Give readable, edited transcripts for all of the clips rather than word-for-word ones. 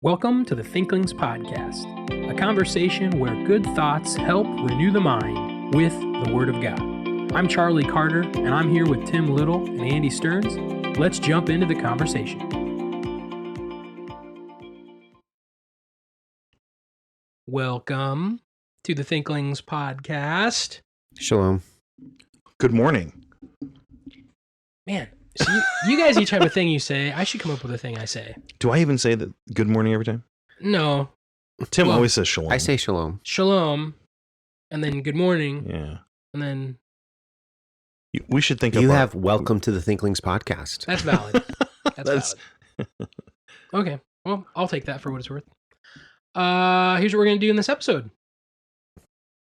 Welcome to the Thinklings podcast, a conversation where good thoughts help renew the mind with the Word of God. I'm Charlie Carter, and I'm here with Tim Little and Andy Stearns. Let's jump into the conversation. Welcome to the Thinklings podcast. Shalom. Good morning. Man, so you guys each have a thing you say. I should come up with a thing I say. Do I even say that good morning every time? No. Tim always says shalom. I say shalom. Shalom, and then good morning, Yeah. and then We should think of You have welcome to the Thinklings podcast. that's valid. That's valid. Okay, well, I'll take that for what it's worth. Here's what we're going to do in this episode.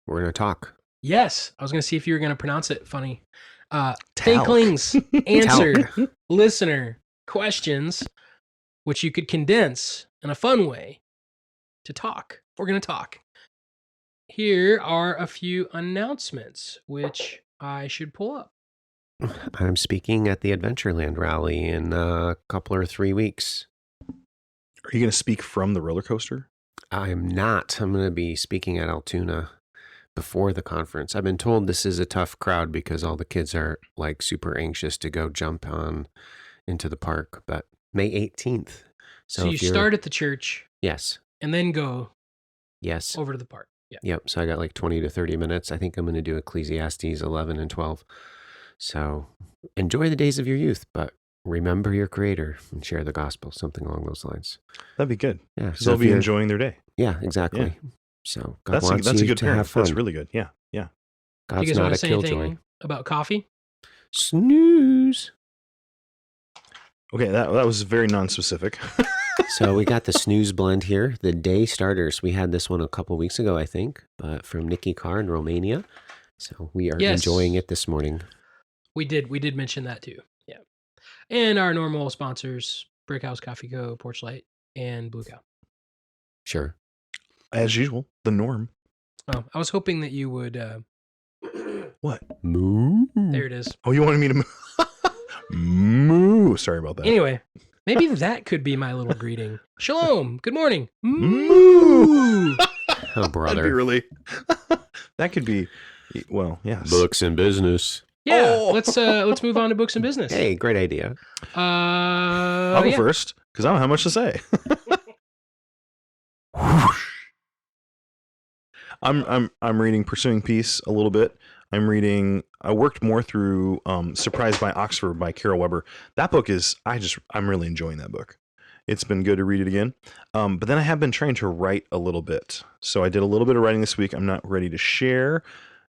We're going to talk. Yes, I was going to see if you were going to pronounce it funny. TALQ. Thinklings answered listener questions, which you could condense in a fun way to talk. We're going to talk. Here are a few announcements, which I should pull up. I'm speaking at the Adventureland rally in a couple or 3 weeks. Are you going to speak from the roller coaster? I'm not. I'm going to be speaking at Altoona before the conference. I've been told this is a tough crowd because all the kids are like super anxious to go jump on into the park, but May 18th. So you start at the church. Yes. And then go Yes. over to the park. Yeah. Yep. So I got like 20 to 30 minutes. I think I'm going to do Ecclesiastes 11 and 12. So enjoy the days of your youth, but remember your Creator and share the gospel, something along those lines. That'd be good. Yeah. Because they'll be enjoying their day. Yeah, exactly. Yeah. So God That's wants a you good to parent. have fun. That's really good. Yeah. Yeah. Do God's you guys want not to a say killjoy. anything about coffee? Snooze. Okay. That was very non-specific. So we got the snooze blend here, the day starters. We had this one a couple weeks ago, I think, but from Nikki Carr in Romania. So we are enjoying it this morning. We did mention that too. Yeah. And our normal sponsors, Brickhouse Coffee Co., Porch Light, and Blue Cow. Sure. As usual, the norm. Oh, I was hoping that you would What? Moo. there it is. Oh, you wanted me to moo. Sorry about that. Anyway, maybe that could be my little greeting. Shalom. Good morning. Moo. Oh, brother. That'd be really. That could be. Well, yes. Books and business. Yeah, Oh. let's move on to books and business. Hey, great idea. I'll go first because I don't have much to say. I'm reading Pursuing Peace a little bit. I worked more through Surprised by Oxford by Carol Weber. That book I'm really enjoying that book. It's been good to read it again. But then I have been trying to write a little bit. So I did a little bit of writing this week. I'm not ready to share.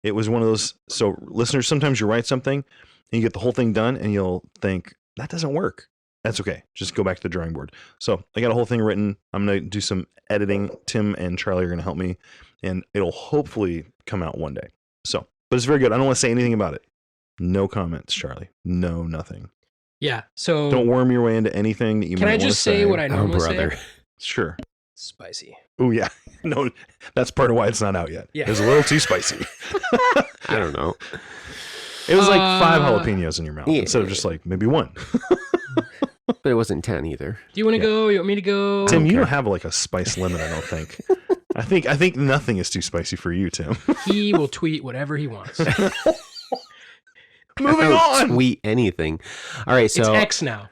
It was one of those, so listeners, sometimes you write something and you get the whole thing done and you'll think, that doesn't work. That's okay. Just go back to the drawing board. So I got a whole thing written. I'm going to do some editing. Tim and Charlie are going to help me, and it'll hopefully come out one day. So, but it's very good. I don't want to say anything about it. No comments, Charlie. No, nothing. Yeah. So Don't worm your way into anything that you can might I want to just say what I normally brother. say? Sure. Spicy. Oh, yeah. No, that's part of why it's not out yet. Yeah. It was a little too spicy. I don't know. It was like 5 jalapenos in your mouth yeah. instead of just like maybe 1. But it wasn't 10 either. Do you want to go? You want me to go? Tim, you Okay. don't have like a spice limit, I don't think. I think nothing is too spicy for you, Tim. He will tweet whatever he wants. Moving I don't on. Tweet anything. All right, It's so X now.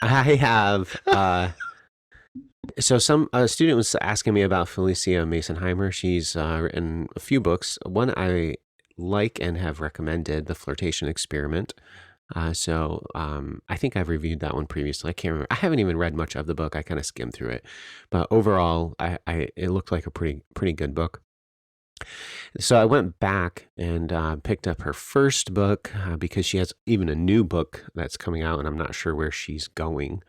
I have. So some student was asking me about Phylicia Masonheimer. She's written a few books. One I like and have recommended, The Flirtation Experiment. So I think I've reviewed that one previously. I can't remember. I haven't even read much of the book. I kind of skimmed through it, but overall, it looked like a pretty good book. So I went back and picked up her first book because she has even a new book that's coming out, and I'm not sure where she's going.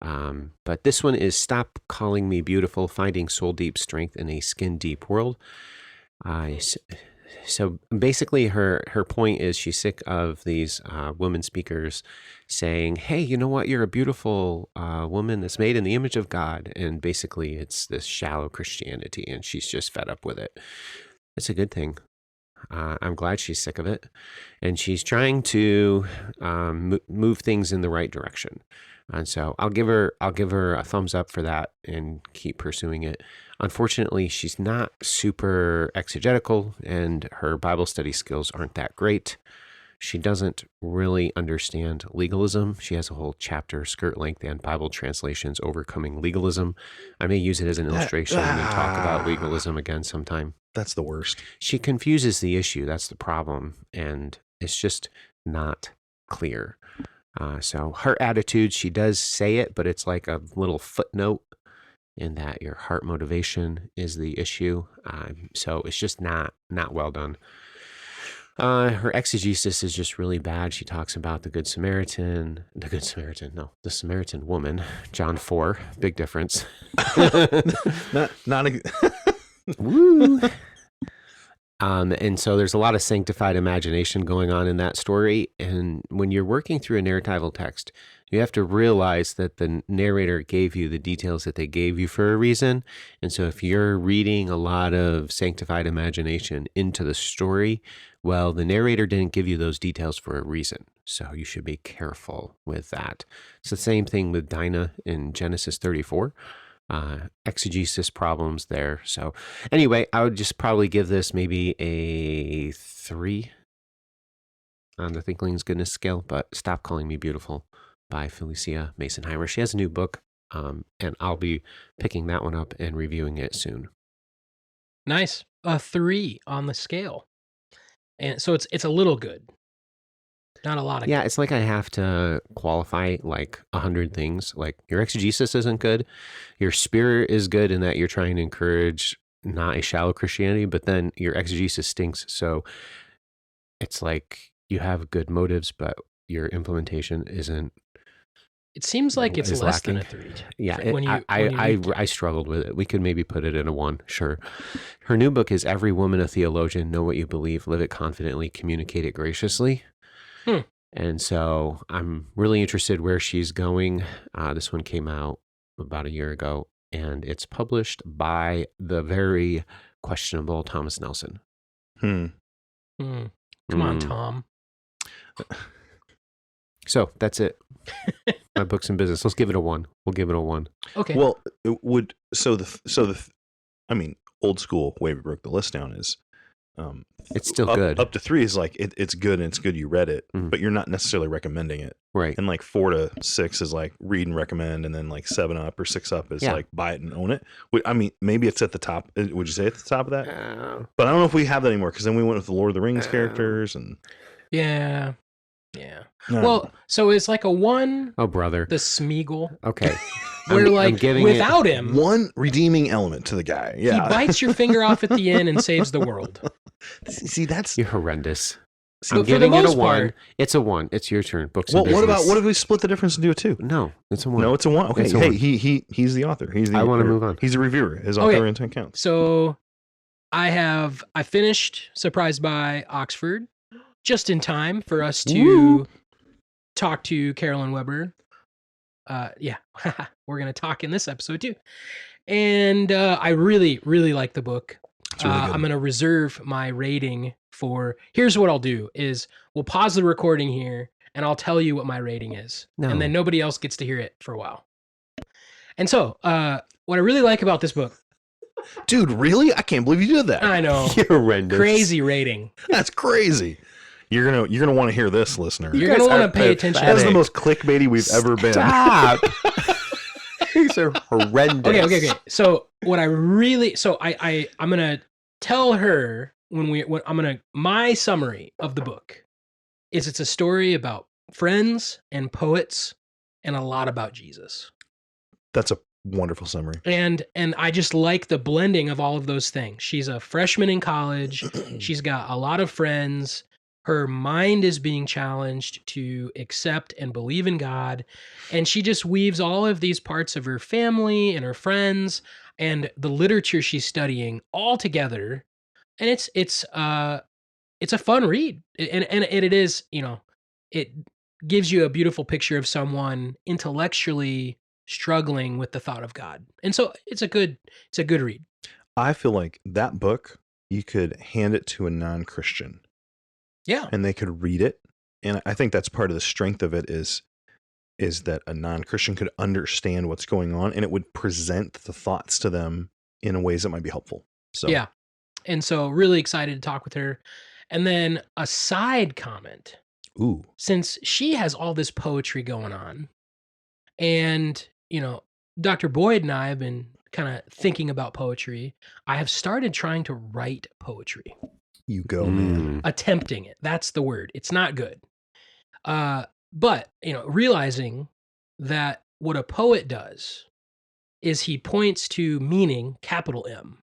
But this one is Stop Calling Me Beautiful, Finding Soul Deep Strength in a Skin Deep World. So basically her point is she's sick of these women speakers saying, hey, you know what? You're a beautiful woman that's made in the image of God. And basically it's this shallow Christianity, and she's just fed up with it. It's a good thing. I'm glad she's sick of it. And she's trying to move things in the right direction. And so I'll give her a thumbs up for that and keep pursuing it. Unfortunately, she's not super exegetical and her Bible study skills aren't that great. She doesn't really understand legalism. She has a whole chapter, skirt length, and Bible translations overcoming legalism. I may use it as an illustration and talk about legalism again sometime. That's the worst. She confuses the issue. That's the problem. And it's just not clear. So her attitude, she does say it, but it's like a little footnote in that your heart motivation is the issue. So it's just not well done. Her exegesis is just really bad. She talks about the Samaritan woman, John 4, big difference. Woo. And so there's a lot of sanctified imagination going on in that story. And when you're working through a narratival text, you have to realize that the narrator gave you the details that they gave you for a reason. And so if you're reading a lot of sanctified imagination into the story, well, the narrator didn't give you those details for a reason. So you should be careful with that. It's the same thing with Dinah in Genesis 34. Exegesis problems there. So anyway, I would just probably give this maybe a 3 on the Thinklings goodness scale, but Stop Calling Me Beautiful by Phylicia Masonheimer. She has a new book, and I'll be picking that one up and reviewing it soon. Nice. A 3 on the scale. And so it's a little good. Not a lot of Yeah, it's like I have to qualify like 100 things. Like your exegesis isn't good. Your spirit is good in that you're trying to encourage not a shallow Christianity, but then your exegesis stinks. So it's like you have good motives, but your implementation isn't. It seems like it's less than a 3. Yeah, I I struggled with it. We could maybe put it in a 1, sure. Her new book is Every Woman a Theologian, Know What You Believe, Live It Confidently, Communicate It Graciously. And so I'm really interested where she's going. This one came out about a year ago, and it's published by the very questionable Thomas Nelson. Come on, Tom. So that's it. My books and business. Let's give it a 1. We'll give it a 1. Okay. Well, it would I mean, old school way we broke the list down is it's still up, good. Up to 3 is like it's good and it's good you read it, but you're not necessarily recommending it. Right. And like 4 to 6 is like read and recommend, and then like 7 up or 6 up is like buy it and own it. I mean, maybe it's at the top. Would you say at the top of that? But I don't know if we have that anymore, because then we went with the Lord of the Rings characters and yeah. Well, so it's like a 1. Oh, brother. The Smeagol. Okay. Where like without him, one redeeming element to the guy. Yeah. He bites your finger off at the end and saves the world. See, that's you're horrendous. I'm giving it a 1. Part, it's a 1. It's your turn. Books. Well, and business. what if we split the difference and do a 2? No, it's a 1. No, it's a 1. Okay. Hey, he's the author. I want to move on. He's a reviewer. His author intent counts. So I finished Surprised by Oxford just in time for us to talk to Carolyn Weber. Yeah, we're going to talk in this episode too. And I really, really like the book. Really I'm going to reserve my rating for, here's what I'll do is we'll pause the recording here and I'll tell you what my rating is. No. And then nobody else gets to hear it for a while. And so what I really like about this book. Dude, really? I can't believe you did that. I know. You're horrendous. Crazy rating. That's crazy. You're gonna want to hear this, listener. You're gonna want to pay attention. That's the most clickbaity we've ever been. Stop. These are horrendous. Okay. So what I'm gonna tell her my summary of the book is it's a story about friends and poets and a lot about Jesus. That's a wonderful summary. And I just like the blending of all of those things. She's a freshman in college. She's got a lot of friends. Her mind is being challenged to accept and believe in God. And she just weaves all of these parts of her family and her friends and the literature she's studying all together. And it's a fun read. And it is, it gives you a beautiful picture of someone intellectually struggling with the thought of God. And so it's a good read. I feel like that book, you could hand it to a non-Christian. Yeah. And they could read it. And I think that's part of the strength of it is is that a non-Christian could understand what's going on, and it would present the thoughts to them in ways that might be helpful. So Yeah. And so really excited to talk with her. And then a side comment, ooh, since she has all this poetry going on, and, you know, Dr. Boyd and I have been kind of thinking about poetry, I have started trying to write poetry. you go, man. Attempting it. That's the word. It's not good. But, you know, realizing that what a poet does is he points to meaning, capital M,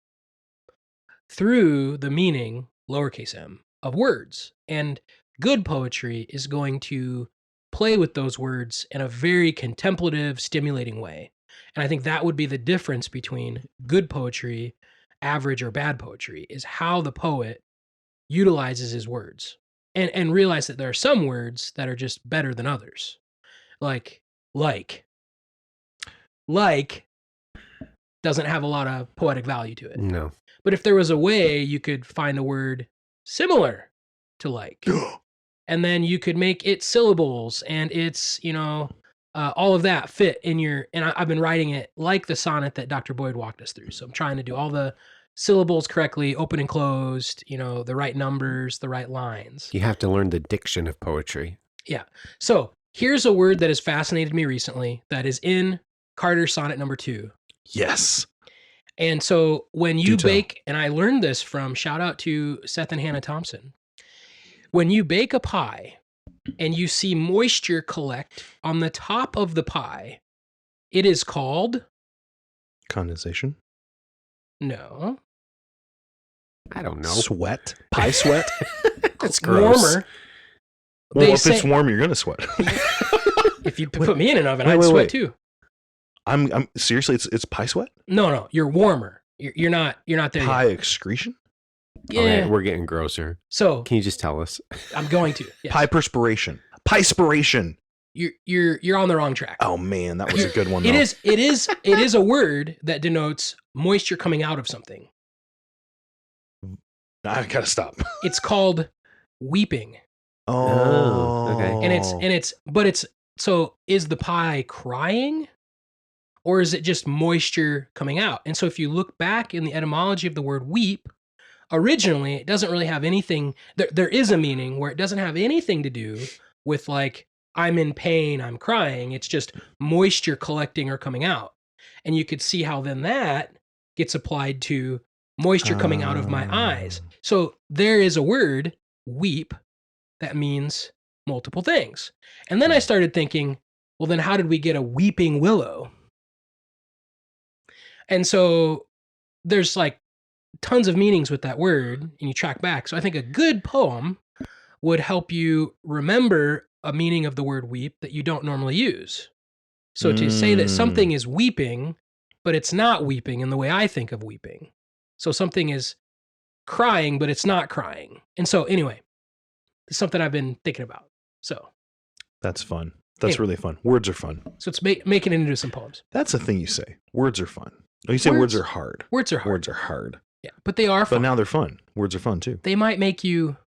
through the meaning, lowercase m, of words. And good poetry is going to play with those words in a very contemplative, stimulating way. And I think that would be the difference between good poetry, average or bad poetry, is how the poet utilizes his words. And realize that there are some words that are just better than others. Like doesn't have a lot of poetic value to it. No. But if there was a way you could find a word similar to like, and then you could make its syllables and its, you know, all of that fit in your, and I've been writing it like the sonnet that Dr. Boyd walked us through. So I'm trying to do all the syllables correctly, open and closed, you know, the right numbers, the right lines. You have to learn the diction of poetry. Yeah. So here's a word that has fascinated me recently that is in Carter's sonnet number 2. Yes. And so when you Do tell. bake, and I learned this from, shout out to Seth and Hannah Thompson, when you bake a pie and you see moisture collect on the top of the pie, it is called? Condensation. No. I don't know. Sweat. Pie sweat. That's gross. Warmer. Well, They if it's say- warm, you're gonna sweat. If you put me in an oven, wait, I'd wait, sweat wait. too. I'm seriously. It's pie sweat. No, you're warmer. You're not there Pie yet. excretion. Yeah. Okay, we're getting grosser. So Can you just tell us? I'm going to. Yes. Pie perspiration. Pie-spiration. You're on the wrong track. Oh man, that was a good one. It though. is a word that denotes moisture coming out of something. I gotta stop. It's called weeping. Oh, okay. And so is the pie crying or is it just moisture coming out? And so if you look back in the etymology of the word weep, originally it doesn't really have anything. There is a meaning where it doesn't have anything to do with like, I'm in pain, I'm crying. It's just moisture collecting or coming out. And you could see how then that gets applied to moisture coming out of my eyes. So there is a word, weep, that means multiple things. And then I started thinking, well, then how did we get a weeping willow? And so there's like tons of meanings with that word, and you track back. So I think a good poem would help you remember a meaning of the word weep that you don't normally use. So to say that something is weeping, but it's not weeping in the way I think of weeping. So something is crying, but it's not crying. And so anyway, it's something I've been thinking about. So That's fun. That's Anyway. really fun. Words are fun. it's making it into some poems. That's the thing you say. Words are fun. Oh, you say Words- words are hard. Words are hard. Words are hard. Yeah, but they are But fun. now they're fun. Words are fun too. They might make you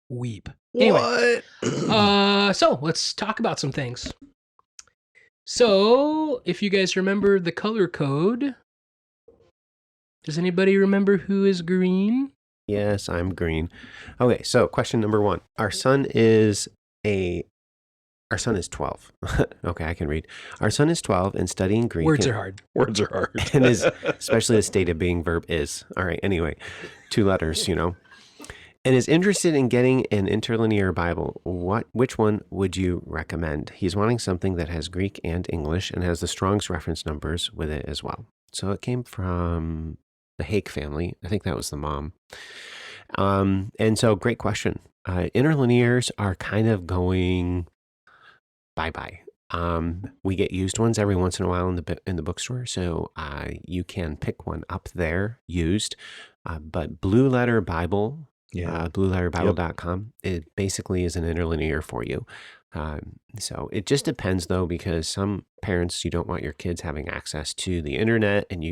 weep. Anyway, What? so let's talk about some things. So, if you guys remember the color code, does anybody remember who is green? Yes, I'm green. Okay, so question number 1. Our son is 12. Okay, I can read. Our son is 12 and studying Greek. Words and- are hard. Words are hard. and is especially the state of being verb is. All right, anyway, 2 letters, you know. And is interested in getting an interlinear Bible. Which one would you recommend? He's wanting something that has Greek and English and has the Strong's reference numbers with it as well. So it came from the Hake family. I think that was the mom. And so great question. Interlinears are kind of going bye-bye. We get used ones every once in a while in the bookstore, so you can pick one up there used. But Blue Letter Bible, blueletterbible.com, it basically is an interlinear for you. So it just depends though, because some parents, you don't want your kids having access to the internet, and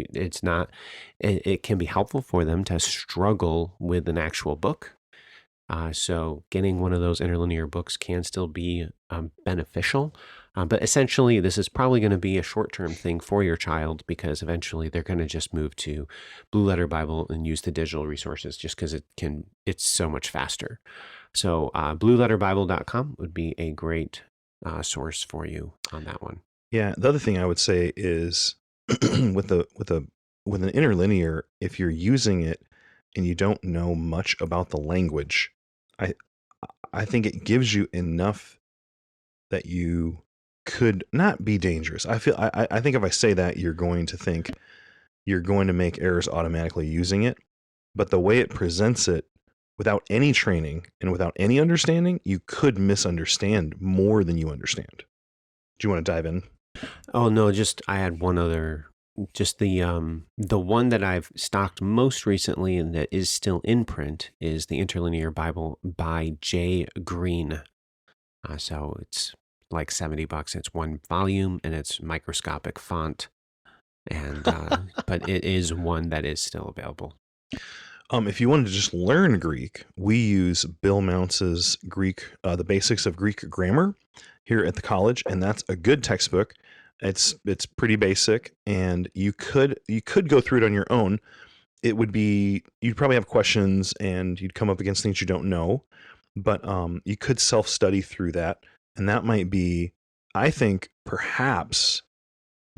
it can be helpful for them to struggle with an actual book. So getting one of those interlinear books can still be beneficial. But essentially, this is probably going to be a short-term thing for your child because eventually they're going to just move to Blue Letter Bible and use the digital resources just because it's so much faster. So blueletterbible.com would be a great source for you on that one. Yeah. The other thing I would say is with an interlinear, if you're using it and you don't know much about the language, I think it gives you enough that you could not be dangerous. I think if I say that, you're going to think you're going to make errors automatically using it. But the way it presents it, without any training and without any understanding, you could misunderstand more than you understand. Do you want to dive in? Oh no, I had one other. Just the one that I've stocked most recently and that is still in print is the Interlinear Bible by J. Green. So it's like $70. It's one volume and it's microscopic font, and but it is one that is still available. If you wanted to just learn Greek, we use Bill Mounce's Greek, the Basics of Greek Grammar here at the college, and that's a good textbook. It's pretty basic, and you could go through it on your own. It would be, you'd probably have questions and you'd come up against things you don't know, but you could self-study through that, and that might be, I think, perhaps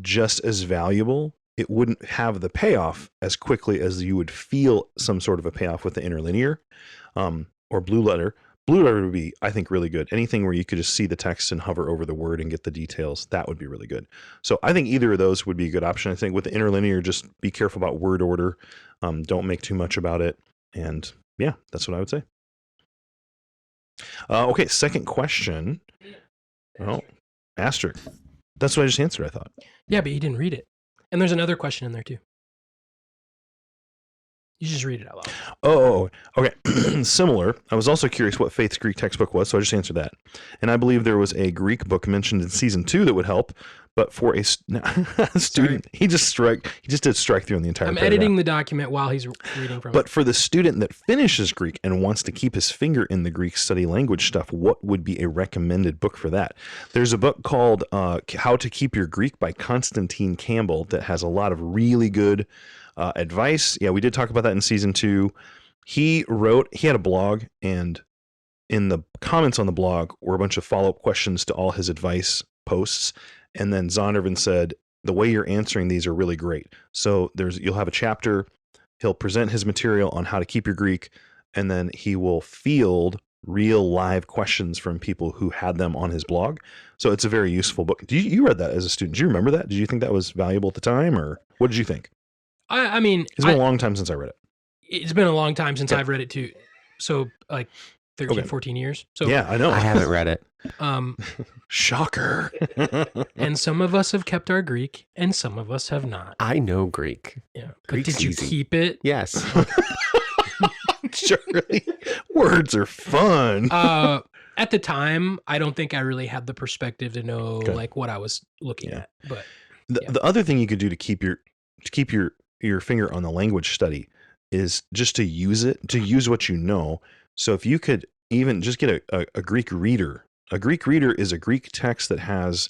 just as valuable. It wouldn't have the payoff as quickly as you would feel some sort of a payoff with the interlinear or Blue Letter. Blue Letter would be, I think, really good. Anything where you could just see the text and hover over the word and get the details, that would be really good. So I think either of those would be a good option. I think with the interlinear, just be careful about word order. Don't make too much about it. And yeah, that's what I would say. Okay, second question. Well, asterisk. That's what I just answered, I thought. Yeah, but you didn't read it. And there's another question in there too. You just read it out loud. Oh, okay. Similar. I was also curious what Faith's Greek textbook was, so I just answered that. And I believe there was a Greek book mentioned in season 2 that would help, but for a student, he just did strike through on the entire I'm paragraph. editing the document while he's reading from it. But for the student that finishes Greek and wants to keep his finger in the Greek study language stuff, what would be a recommended book for that? There's a book called How to Keep Your Greek by Constantine Campbell that has a lot of really good advice. Yeah, we did talk about that in season 2. He had a blog, and in the comments on the blog were a bunch of follow-up questions to all his advice posts. And then Zondervan said, the way you're answering these are really great. So you'll have a chapter, he'll present his material on how to keep your Greek, and then he will field real live questions from people who had them on his blog. So it's a very useful book. You read that as a student. Do you remember that? Did you think that was valuable at the time, or what did you think? I mean, it's been a long time since I read it. It's been a long time since I've read it too. So like 13, 14 years. So yeah, I know. I haven't read it. Shocker. And some of us have kept our Greek and some of us have not. I know Greek. Yeah. But Greek's did you easy. keep it? Yes. Surely. Words are fun. At the time, I don't think I really had the perspective to know like what I was looking at. But the other thing you could do to keep your finger on the language study is just to use what you know. So if you could even just get a Greek reader. A Greek reader is a Greek text that has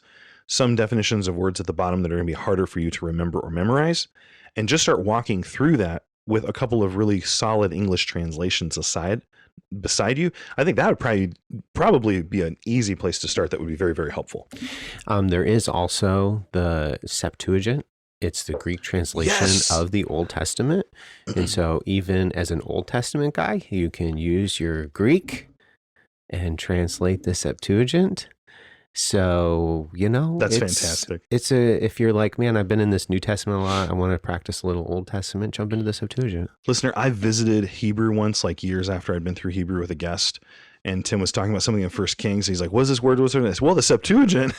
some definitions of words at the bottom that are going to be harder for you to remember or memorize, and just start walking through that with a couple of really solid English translations beside you. I think that would probably be an easy place to start. That would be very, very helpful. There is also the Septuagint. It's the Greek translation of the Old Testament. And so even as an Old Testament guy, you can use your Greek and translate the Septuagint. So, that's fantastic. If you're like, man, I've been in this New Testament a lot, I want to practice a little Old Testament, jump into the Septuagint. Listener, I visited Hebrew once, like years after I'd been through Hebrew with a guest, and Tim was talking about something in 1 Kings. He's like, what is this word? What's it? Well, the Septuagint.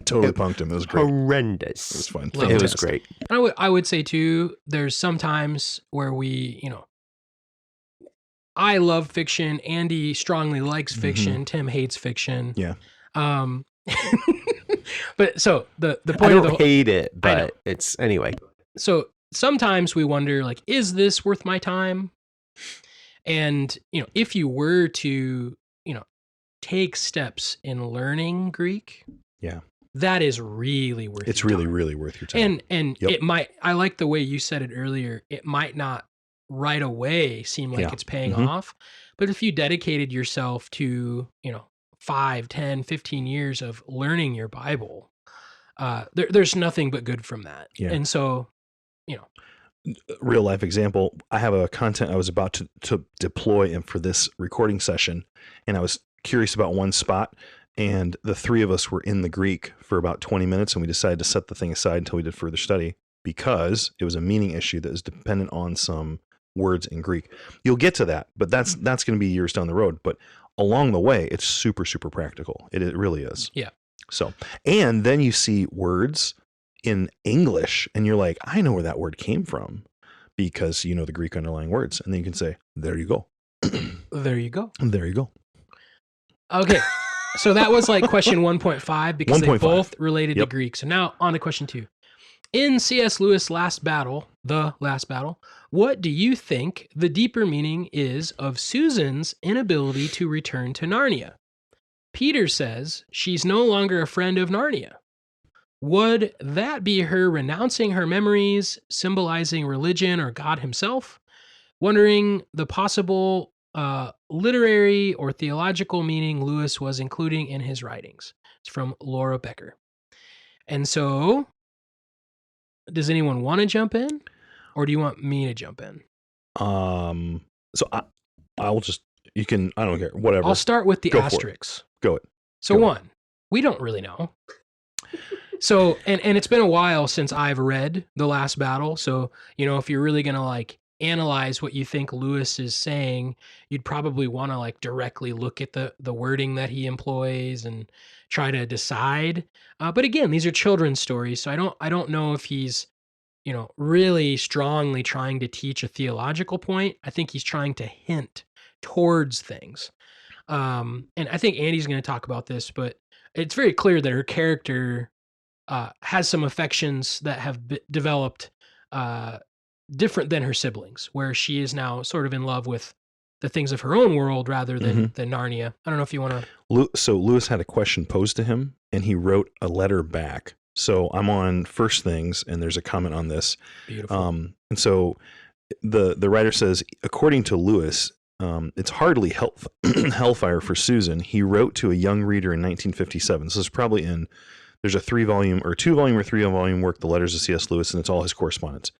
Totally punked him. It was great. Horrendous. It was fun. It was great. I would say too, there's sometimes where I love fiction. Andy strongly likes fiction. Mm-hmm. Tim hates fiction. Yeah. But so the point I don't hate it, but it's anyway. So sometimes we wonder, like, is this worth my time? And if you were to take steps in learning Greek, that is really worth It's your really, time. really worth your time. And Yep. it might, I like the way you said it earlier, it might not right away seem like Yeah. it's paying Mhm. off, but if you dedicated yourself to, 5, 10, 15 years of learning your Bible, there's nothing but good from that. Yeah. And so, Real life example, I have a content I was about to deploy in for this recording session, and I was curious about one spot, and the three of us were in the Greek for about 20 minutes, and we decided to set the thing aside until we did further study because it was a meaning issue that was dependent on some words in Greek. You'll get to that, but that's going to be years down the road. But along the way, it's super, super practical. It really is. Yeah. So, and then you see words in English and you're like, I know where that word came from because you know the Greek underlying words. And then you can say, there you go. there you go. There you go. Okay. So that was like question 1.5 because they 1.5. both related Yep. to Greek. So now on to question 2. In C.S. Lewis' The Last Battle, what do you think the deeper meaning is of Susan's inability to return to Narnia? Peter says she's no longer a friend of Narnia. Would that be her renouncing her memories, symbolizing religion or God himself? Wondering the possible literary or theological meaning Lewis was including in his writings. It's from Laura Becker. And so, does anyone want to jump in, or do you want me to jump in? So I'll just, you can, I don't care, whatever. I'll start with the Go for it. asterisks. Go it. So Go. 1, we don't really know. So, and it's been a while since I've read The Last Battle. So, if you're really going to like analyze what you think Lewis is saying, you'd probably want to like directly look at the wording that he employs and try to decide. But again, these are children's stories. So I don't know if he's, really strongly trying to teach a theological point. I think he's trying to hint towards things. And I think Andy's going to talk about this, but it's very clear that her character has some affections that have developed different than her siblings, where she is now sort of in love with the things of her own world rather than Narnia. I don't know if you want to. So Lewis had a question posed to him and he wrote a letter back. So I'm on First Things and there's a comment on this. Beautiful. And so the writer says, according to Lewis, it's hardly hellfire for Susan. He wrote to a young reader in 1957. This is probably there's a 2-volume or 3-volume work, The Letters of C.S. Lewis, and it's all his correspondence.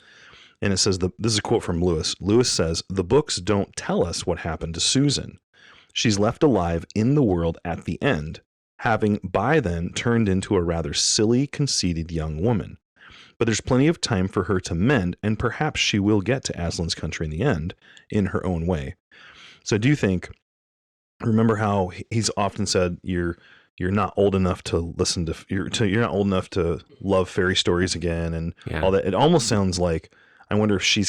And it says, this is a quote from Lewis. Lewis says, the books don't tell us what happened to Susan. She's left alive in the world at the end, having by then turned into a rather silly, conceited young woman. But there's plenty of time for her to mend, and perhaps she will get to Aslan's country in the end, in her own way. So do you think, remember how he's often said, you're not old enough to listen to, you're not old enough to love fairy stories again and all that. It almost sounds like, I wonder if he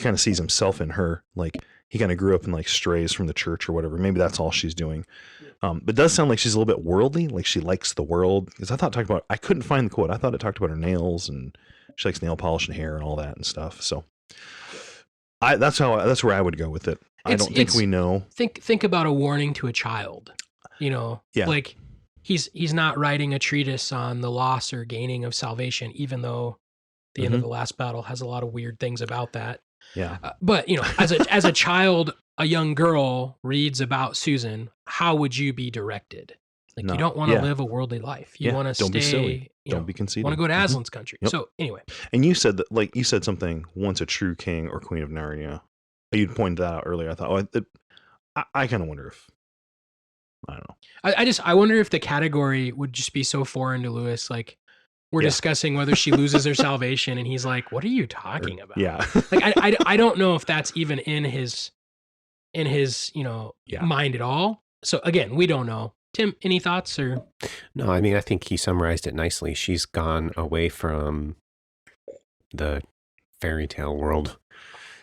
kind of sees himself in her, like he kind of grew up and like strays from the church or whatever. Maybe that's all she's doing. But it does sound like she's a little bit worldly, like she likes the world. Because I couldn't find the quote. I thought it talked about her nails and she likes nail polish and hair and all that and stuff. So that's where I would go with it. I don't think we know. Think about a warning to a child. Like he's not writing a treatise on the loss or gaining of salvation, even though the end of The Last Battle has a lot of weird things about that. Yeah. But as a child, a young girl reads about Susan, how would you be directed? Like you don't want to live a worldly life. You want to stay. Be silly. Don't be conceited. Want to go to Aslan's country. Yep. So anyway. And you said that, like you said something. Once a true king or queen of Narnia. You'd pointed that out earlier. I thought, I kind of wonder if. I don't know. I wonder if the category would just be so foreign to Lewis. Like we're discussing whether she loses her salvation, and he's like, "What are you talking about?" Yeah. Like I don't know if that's even in his mind at all. So again, we don't know. Tim, any thoughts or? No, I mean, I think he summarized it nicely. She's gone away from the fairy tale world.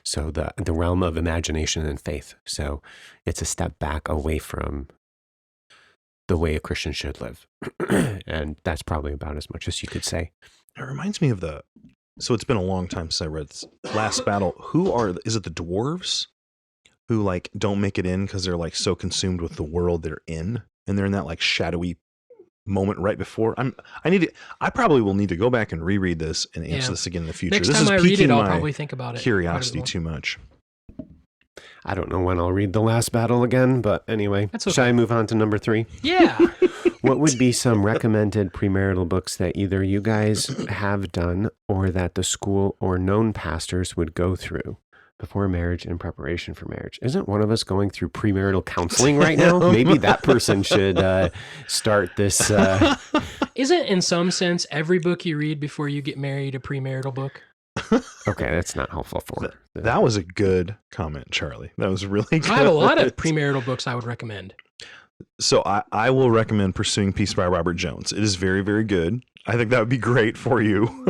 So the realm of imagination and faith. So it's a step back away from the way a Christian should live. And that's probably about as much as you could say. It reminds me of so it's been a long time since I read Last Battle. Is it the dwarves who like don't make it in because they're like so consumed with the world they're in? And they're in that like shadowy moment right before. I probably will need to go back and reread this and answer this again in the future. Next this time is I read it, piquing I'll my probably think about it. curiosity too much. I don't know when I'll read The Last Battle again, but anyway. That's okay. Shall I move on to number 3? Yeah. What would be some recommended premarital books that either you guys have done or that the school or known pastors would go through before marriage and preparation for marriage? Isn't one of us going through premarital counseling right now? Maybe that person should start this. Isn't, in some sense, every book you read before you get married a premarital book? Okay, that's not helpful for That was a good comment, Charlie. That was really good. I have a lot of premarital books I would recommend. So I will recommend Pursuing Peace by Robert Jones. It is very, very good. I think that would be great for you.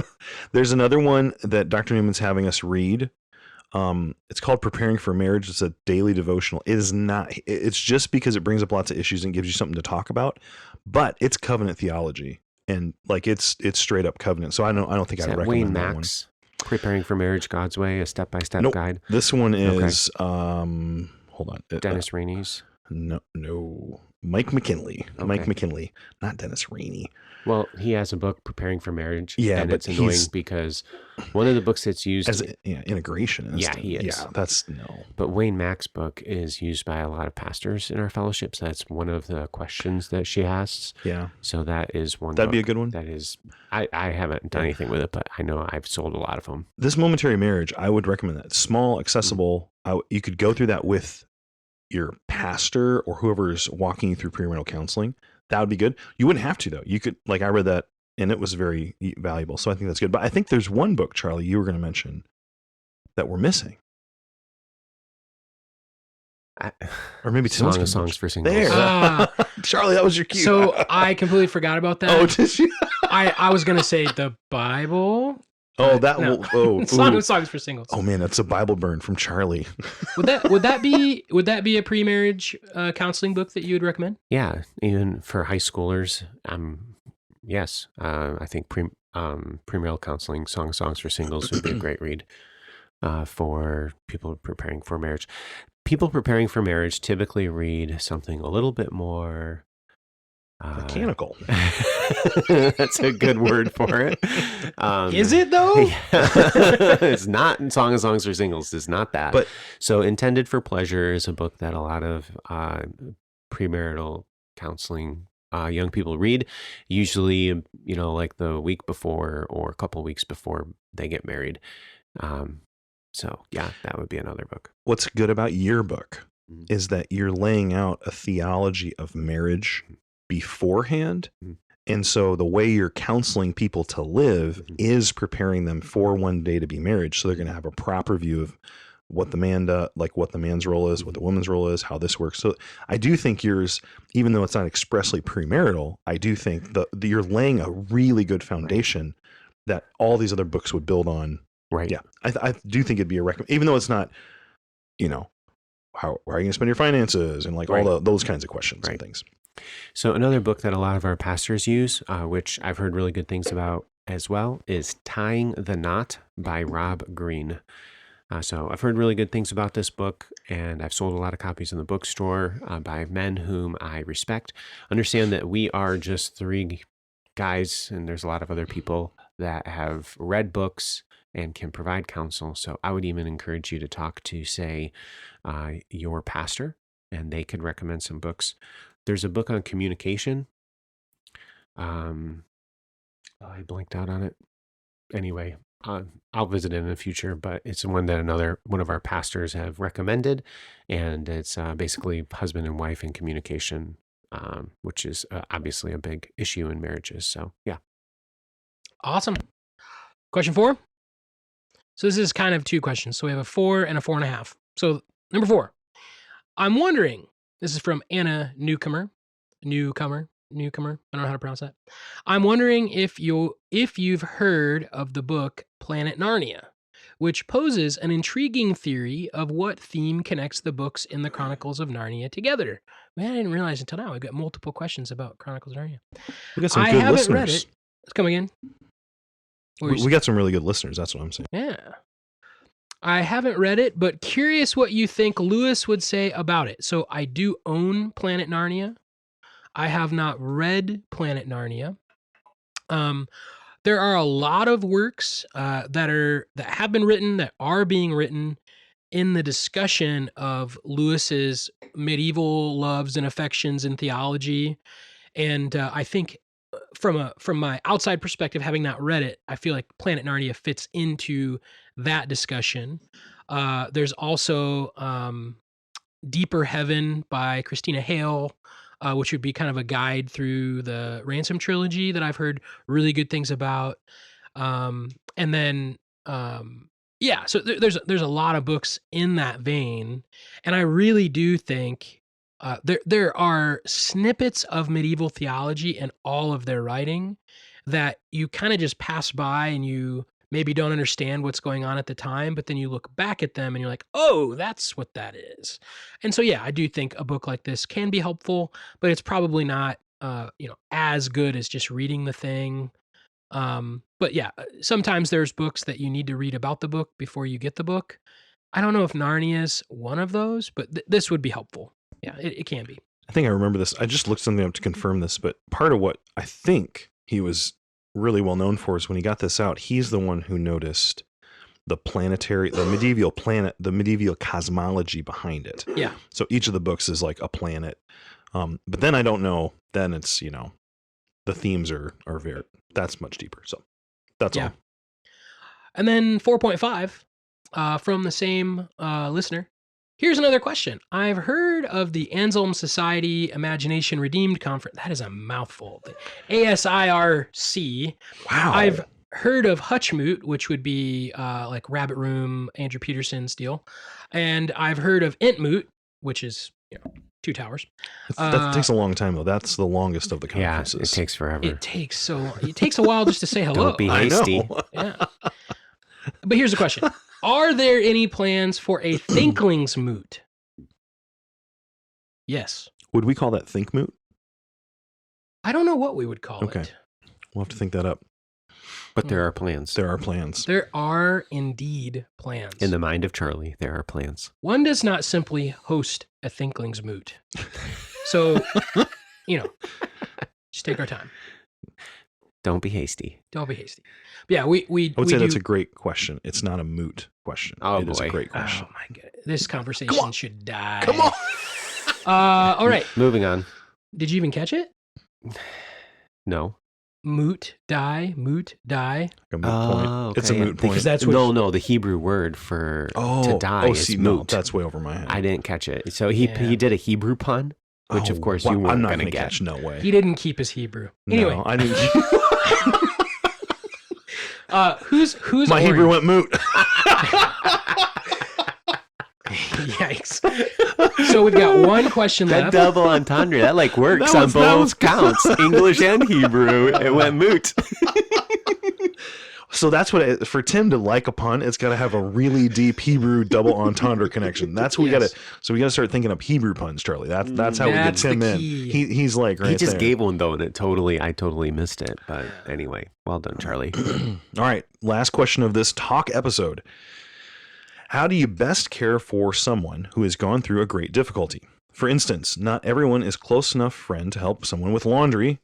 There's another one that Dr. Newman's having us read. It's called Preparing for Marriage. It's a daily devotional. It is not, it's just because it brings up lots of issues and gives you something to talk about, but it's covenant theology and like it's straight up covenant. So I don't think I'd recommend Wayne that Max, Preparing for Marriage God's Way, a step-by-step Nope. guide. This one is, hold on. Dennis Rainey's. No. Mike McKinley. Okay. Mike McKinley, not Dennis Rainey. Well, he has a book, Preparing for Marriage. Yeah, and but it's annoying he's- because one of the books that's used As integration. And Yeah, stuff. he is. Yeah, that's no. But Wayne Mack's book is used by a lot of pastors in our fellowship. So that's one of the questions that she asks. Yeah, So that is one. that'd be a book good one. That is, I haven't done anything with it, but I know I've sold a lot of them. This Momentary Marriage, I would recommend that. Small, accessible. You could go through that with your pastor or whoever's walking you through premarital counseling. That would be good. You wouldn't have to though. You could, like I read that and it was very valuable. So I think that's good. But I think there's one book, Charlie, you were going to mention that we're missing. Or maybe Song of Songs for Singles. There. Ah. Charlie, that was your cue. So I completely forgot about that. Oh, did you? I was going to say the Bible. Oh, that No. will. Oh, Song ooh. of Songs for Singles. Oh man, that's a Bible burn from Charlie. Would that be a pre-marriage counseling book that you would recommend? Yeah, even for high schoolers. Yes, I think premarital counseling, Song of Songs for Singles would be a great read for people preparing for marriage. People preparing for marriage typically read something a little bit more Mechanical. That's a good word for it. Is it though? Yeah. It's not Song of Songs for Singles. It's not that. But So Intended for Pleasure is a book that a lot of premarital counseling young people read, usually, like the week before or a couple weeks before they get married. So yeah, that would be another book. what's good about Yearbook is that you're laying out a theology of marriage beforehand. And so the way you're counseling people to live is preparing them for one day to be married. So they're going to have a proper view of what the man does, like what the man's role is, what the woman's role is, how this works. So I do think yours, even though it's not expressly premarital, I do think that you're laying a really good foundation that all these other books would build on. Right. Yeah. I do think it'd be a recommend, even though it's not, how are you going to spend your finances and like all those kinds of questions and things. So another book that a lot of our pastors use, which I've heard really good things about as well, is Tying the Knot by Rob Greene. So I've heard really good things about this book, and I've sold a lot of copies in the bookstore by men whom I respect. Understand that we are just 3 guys, and there's a lot of other people that have read books and can provide counsel. So I would even encourage you to talk to, say, your pastor, and they could recommend some books. There's a book on communication. I blanked out on it. Anyway, I'll visit it in the future, but it's one that one of our pastors have recommended, and it's basically husband and wife in communication, which is obviously a big issue in marriages. So yeah. Awesome. Question 4. So this is kind of 2 questions. So we have a 4 and a 4.5. So number 4, I'm wondering, this is from Anna Newcomer. I don't know how to pronounce that. I'm wondering if you've heard of the book Planet Narnia, which poses an intriguing theory of what theme connects the books in the Chronicles of Narnia together. Man, I didn't realize until now. We've got multiple questions about Chronicles of Narnia. We got some I good haven't listeners. read it. Let's come again. We got some really good listeners. That's what I'm saying. Yeah. I haven't read it, but curious what you think Lewis would say about it. So I do own Planet Narnia. I have not read Planet Narnia. There are a lot of works that have been written, that are being written in the discussion of Lewis's medieval loves and affections in theology. And I think from my outside perspective, having not read it, I feel like Planet Narnia fits into that discussion. There's also Deeper Heaven by Christina Hale, which would be kind of a guide through the Ransom trilogy that I've heard really good things about. And then, so there's a lot of books in that vein, and I really do think there are snippets of medieval theology in all of their writing that you kind of just pass by and you maybe don't understand what's going on at the time, but then you look back at them and you're like, oh, that's what that is. And so, yeah, I do think a book like this can be helpful, but it's probably not, as good as just reading the thing. But yeah, sometimes there's books that you need to read about the book before you get the book. I don't know if Narnia is one of those, but this would be helpful. Yeah, it can be. I think I remember this. I just looked something up to confirm this, but part of what I think he was really well known for is when he got this out, he's the one who noticed the medieval cosmology behind it. Yeah. So each of the books is like a planet. But then I don't know, then it's, the themes are very, that's much deeper. So that's all. And then 4.5 from the same listener. Here's another question. I've heard of the Anselm Society Imagination Redeemed Conference. That is a mouthful. The ASIRC. Wow. I've heard of Hutchmoot, which would be like Rabbit Room, Andrew Peterson's deal. And I've heard of Intmoot, which is, 2 towers. That takes a long time, though. That's the longest of the conferences. Yeah, it takes forever. It takes a while just to say hello. Don't be hasty. I know. Yeah. But here's the question. Are there any plans for a Thinklings moot? Yes. Would we call that think moot? I don't know what we would call Okay. it. We'll have to think that up. But there are plans. There are plans. There are indeed plans. In the mind of Charlie, there are plans. One does not simply host a Thinklings moot. So, just take our time. Don't be hasty. Don't be hasty. But yeah, we I would say that's a great question. It's not a moot question. Oh, It is a boy. great question. Oh my god. This conversation should die. Come on. All right. Moving on. Did you even catch it? No. Moot, die, moot, die. A moot point. It's a okay. moot point. Because that's what No, the Hebrew word for to die is no, moot. that's way over my head. I didn't catch it. So he did a Hebrew pun, which of course you I'm weren't not going to gonna get. catch. No way. he didn't keep his Hebrew. Anyway, No, I didn't. who's My Hebrew went moot. Yikes. So we've got one question That left. double entendre, that like works That on was- both counts, English and Hebrew. It went moot. So that's what for Tim to like a pun, it's got to have a really deep Hebrew double entendre connection. That's what we got to. So we got to start thinking up Hebrew puns, Charlie. That's how we get That's Tim the in. key. He's like right He just there. gave one though, and I totally missed it. But anyway, well done, Charlie. All right, last question of this talk episode. How do you best care for someone who has gone through a great difficulty? For instance, not everyone is close enough friend to help someone with laundry.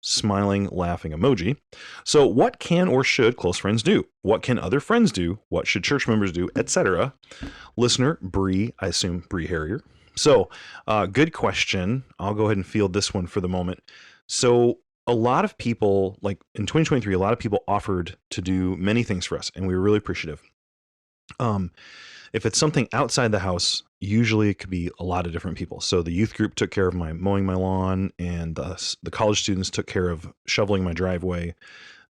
Smiling, laughing emoji. So what can or should close friends do? What can other friends do? What should church members do? Etc. Listener, Bree, I assume Bree Harrier. So good question. I'll go ahead and field this one for the moment. So a lot of people, like in 2023, a lot of people offered to do many things for us, and we were really appreciative. If it's something outside the house, usually it could be a lot of different people. So the youth group took care of my mowing my lawn, and the college students took care of shoveling my driveway.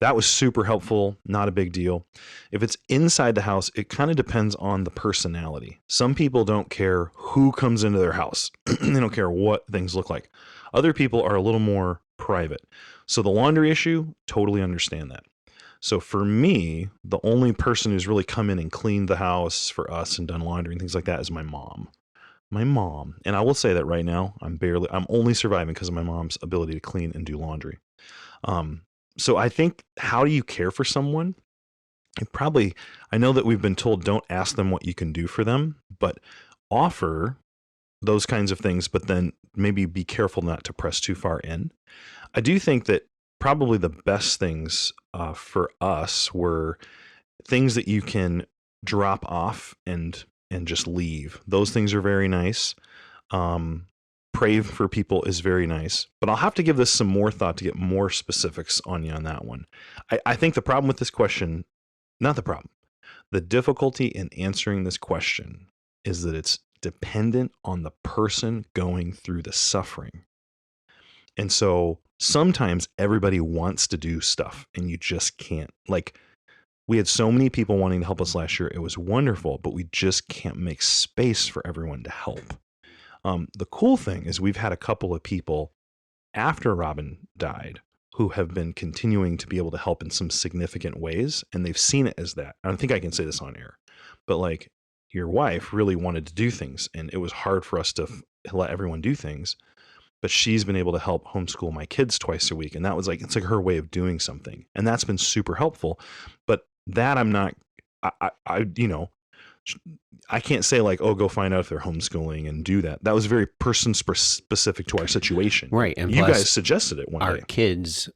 That was super helpful, not a big deal. If it's inside the house, it kind of depends on the personality. Some people don't care who comes into their house. They don't care what things look like. Other people are a little more private. So the laundry issue, totally understand that. So for me, the only person who's really come in and cleaned the house for us and done laundry and things like that is my mom. My mom. And I will say that right now, I'm only surviving because of my mom's ability to clean and do laundry. So I think, how do you care for someone? I know that we've been told don't ask them what you can do for them, but offer those kinds of things, but then maybe be careful not to press too far in. I do think that probably the best things for us were things that you can drop off and just leave. Those things are very nice. Pray for people is very nice, but I'll have to give this some more thought to get more specifics on you on that one. I think the problem with this question, not the problem, the difficulty in answering this question is that it's dependent on the person going through the suffering. And so sometimes everybody wants to do stuff and you just can't. Like, we had so many people wanting to help us last year. It was wonderful, but we just can't make space for everyone to help. The cool thing is we've had a couple of people after Robin died who have been continuing to be able to help in some significant ways, and they've seen it as that. I don't think I can say this on air, but like, your wife really wanted to do things, and it was hard for us to let everyone do things, but she's been able to help homeschool my kids twice a week, and that was like, it's like her way of doing something, and that's been super helpful. But that I'm not, I can't say like, oh, go find out if they're homeschooling and do that. That was very person specific to our situation. Right. And you guys suggested it one our day. Our kids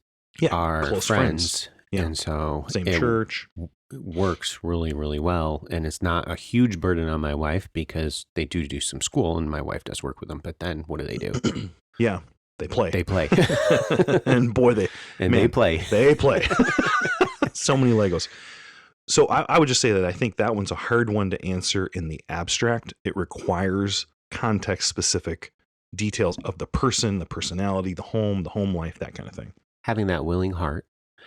are close friends. Yeah. And so same church. It works really, really well. And it's not a huge burden on my wife because they do some school and my wife does work with them. But then what do? Yeah. They play. And boy, they play. They play. So many Legos. So I would just say that I think that one's a hard one to answer in the abstract. It requires context-specific details of the person, the personality, the home life, that kind of thing. Having that willing heart.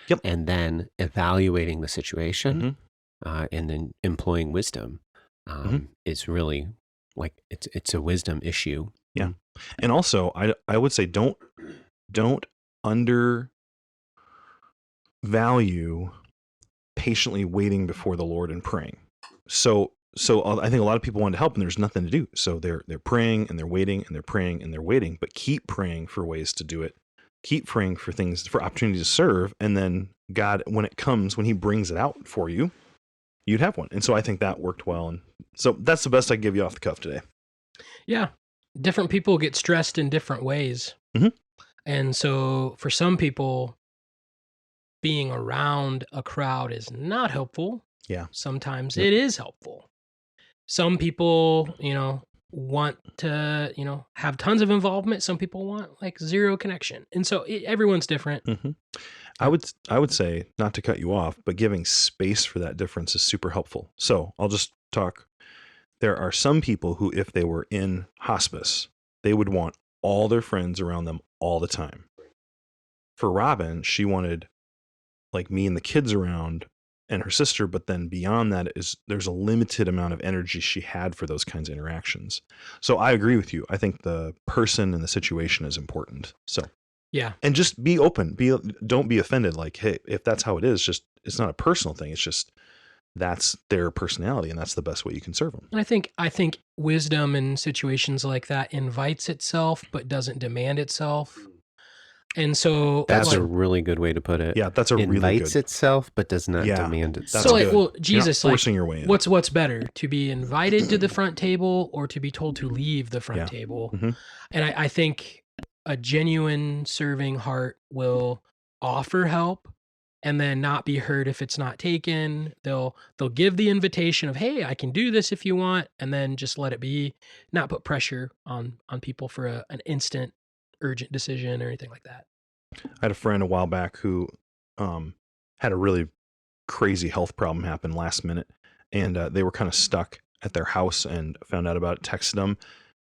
Yep. And then evaluating the situation and then employing wisdom is really like it's a wisdom issue. Yeah. And also, I would say don't undervalue patiently waiting before the Lord and praying. So I think a lot of people want to help and there's nothing to do. So they're praying and they're waiting and they're praying and they're waiting, but keep praying for ways to do it. Keep praying for things, for opportunities to serve. And then God, when he brings it out for you, you'd have one. And so I think that worked well. And so that's the best I can give you off the cuff today. Yeah. Different people get stressed in different ways. Mm-hmm. And so for some people, being around a crowd is not helpful. Yeah. Sometimes it is helpful. Some people, want to, have tons of involvement. Some people want like zero connection. And so everyone's different. Mm-hmm. I would say, not to cut you off, but giving space for that difference is super helpful. So I'll just talk. There are some people who, if they were in hospice, they would want all their friends around them all the time. For Robin, she wanted like me and the kids around and her sister, but then beyond that there's a limited amount of energy she had for those kinds of interactions. So I agree with you. I think the person and the situation is important. So yeah. And just be open. Don't be offended. Like, hey, if that's how it is, it's not a personal thing. It's just, that's their personality and that's the best way you can serve them. And I think wisdom in situations like that invites itself, but doesn't demand itself. And so that's a really good way to put it. Yeah, that's a really good. Invites itself, but does not demand itself. So Jesus, you're not forcing your way in. What's better, to be invited to the front table or to be told to leave the front table? Mm-hmm. And I think a genuine serving heart will offer help and then not be hurt if it's not taken. They'll give the invitation of, hey, I can do this if you want, and then just let it be, not put pressure on people for an instant urgent decision or anything like that. I had a friend a while back who had a really crazy health problem happen last minute, and they were kind of stuck at their house and found out about it, texted them,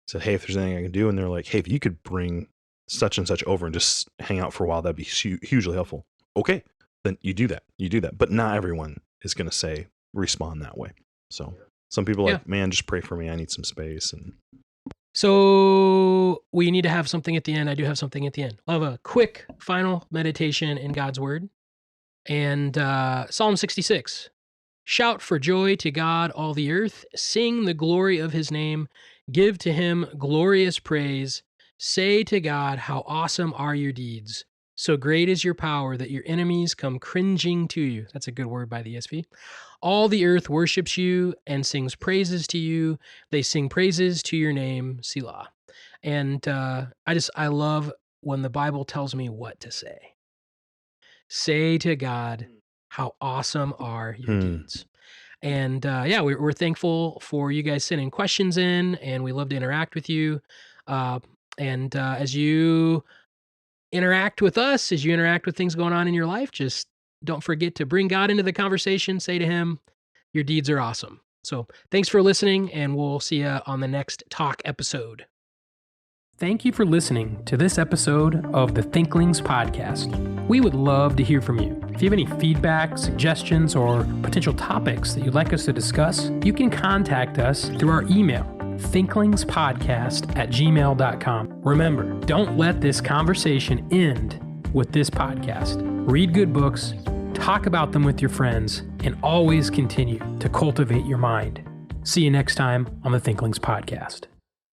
said, hey, if there's anything I can do, and they're like, hey, if you could bring such and such over and just hang out for a while, that'd be hugely helpful. Okay, then you do that. But not everyone is going to respond that way. So some people are like, man, just pray for me, I need some space. And so we need to have something at the end. I do have something at the end. I'll have a quick final meditation in God's word. And Psalm 66. Shout for joy to God, all the earth. Sing the glory of his name. Give to him glorious praise. Say to God, how awesome are your deeds. So great is your power that your enemies come cringing to you. That's a good word by the ESV. All the earth worships you and sings praises to you. They sing praises to your name, Selah. And I love when the Bible tells me what to say. Say to God, how awesome are your deeds. And we're thankful for you guys sending questions in, and we love to interact with you. As you interact with us, as you interact with things going on in your life, just don't forget to bring God into the conversation. Say to him, your deeds are awesome. So thanks for listening, and we'll see you on the next Talk episode. Thank you for listening to this episode of the Thinklings podcast. We would love to hear from you. If you have any feedback, suggestions, or potential topics that you'd like us to discuss, you can contact us through our email, thinklingspodcast@gmail.com. Remember, don't let this conversation end with this podcast. Read good books, talk about them with your friends, and always continue to cultivate your mind. See you next time on the Thinklings podcast.